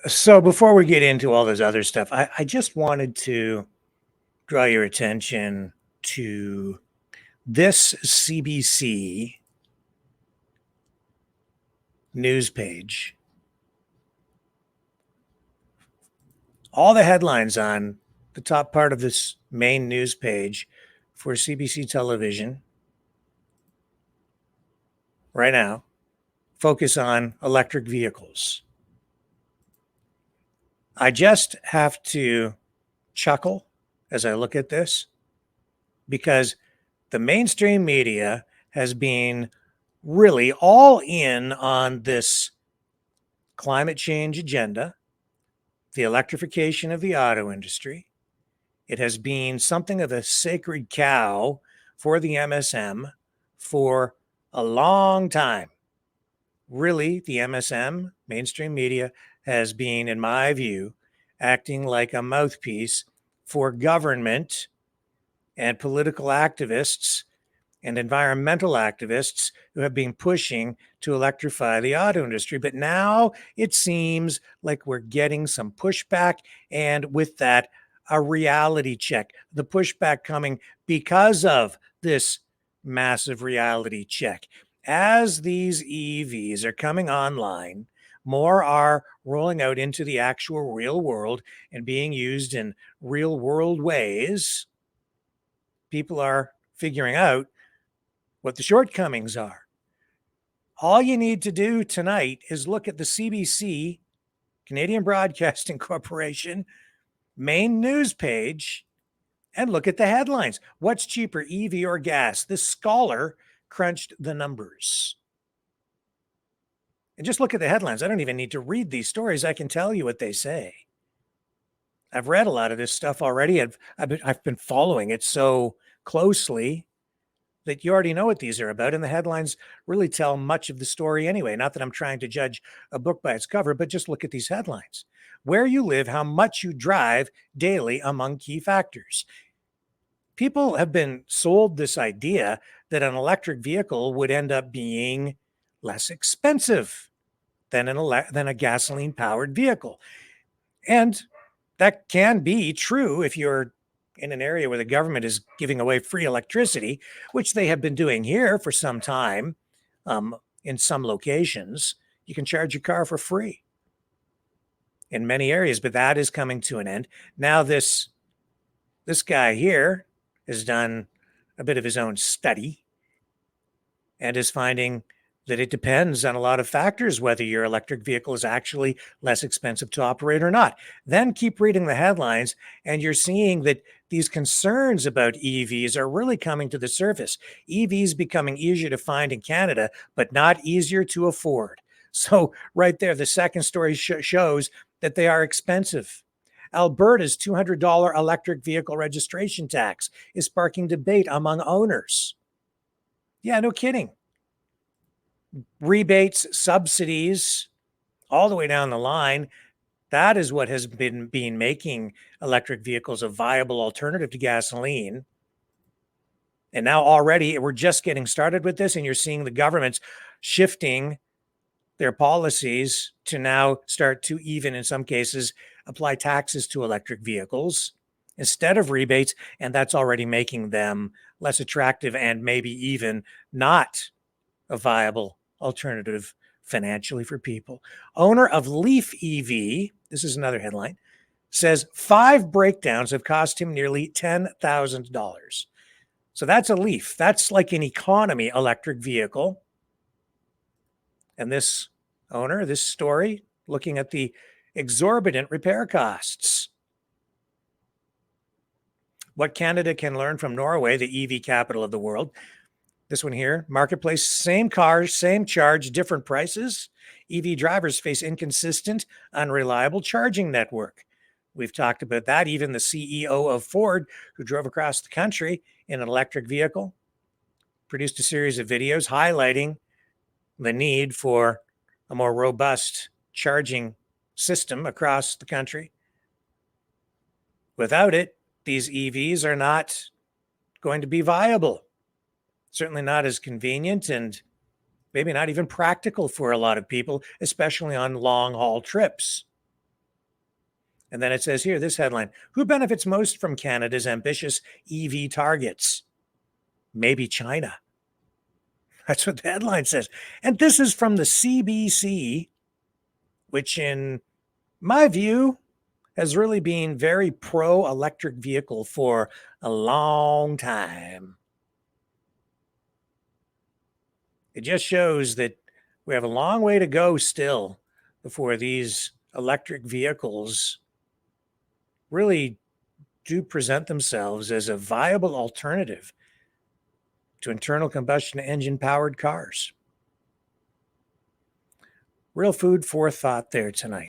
So before we get into all this other stuff, I just wanted to draw your attention to this CBC news page. All the headlines on the top part of this main news page for CBC television right now focus on electric vehicles. I just have to chuckle as I look at this because the mainstream media has been really all in on this climate change agenda, the electrification of the auto industry. It has been something of a sacred cow for the MSM for a long time. Really, the MSM, mainstream media, has been, in my view, acting like a mouthpiece for government and political activists and environmental activists who have been pushing to electrify the auto industry. But now it seems like we're getting some pushback, and with that, a reality check. The pushback coming because of this massive reality check. As these EVs are coming online, more are rolling out into the actual real world and being used in real world ways. People are figuring out what the shortcomings are. All you need to do tonight is look at the CBC, Canadian Broadcasting Corporation, main news page and look at the headlines. What's cheaper, EV or gas? This scholar crunched the numbers. And just look at the headlines. I don't even need to read these stories. I can tell you what they say. I've read a lot of this stuff already. I've been following it so closely that you already know what these are about. And the headlines really tell much of the story anyway. Not that I'm trying to judge a book by its cover, but just look at these headlines. Where you live, how much you drive daily among key factors. People have been sold this idea that an electric vehicle would end up being less expensive than a gasoline powered vehicle. And that can be true if you're in an area where the government is giving away free electricity, which they have been doing here for some time. In some locations, you can charge your car for free in many areas, but that is coming to an end. Now, this guy here has done a bit of his own study and is finding that it depends on a lot of factors whether your electric vehicle is actually less expensive to operate or not. Then keep reading the headlines, and you're seeing that these concerns about EVs are really coming to the surface. EVs becoming easier to find in Canada, but not easier to afford. So right there, the second story shows that they are expensive. Alberta's $200 electric vehicle registration tax is sparking debate among owners. Yeah, no kidding. Rebates, subsidies, all the way down the line. That is what has been making electric vehicles a viable alternative to gasoline. And now already we're just getting started with this, and you're seeing the governments shifting their policies to now start to even, in some cases, apply taxes to electric vehicles instead of rebates. And that's already making them less attractive and maybe even not a viable alternative financially for people. Owner of Leaf EV, this is another headline, says 5 breakdowns have cost him nearly $10,000. So that's a Leaf. That's like an economy electric vehicle. And this owner, this story, looking at the exorbitant repair costs. What Canada can learn from Norway, the EV capital of the world. This one here, marketplace, same cars, same charge, different prices. EV drivers face inconsistent, unreliable charging network. We've talked about that. Even the CEO of Ford, who drove across the country in an electric vehicle, produced a series of videos highlighting the need for a more robust charging system across the country. Without it, these EVs are not going to be viable. Certainly not as convenient and maybe not even practical for a lot of people, especially on long haul trips. And then it says here, this headline, who benefits most from Canada's ambitious EV targets? Maybe China. That's what the headline says. And this is from the CBC, which in my view has really been very pro-electric vehicle for a long time. It just shows that we have a long way to go still before these electric vehicles really do present themselves as a viable alternative to internal combustion engine powered cars. Real food for thought there tonight.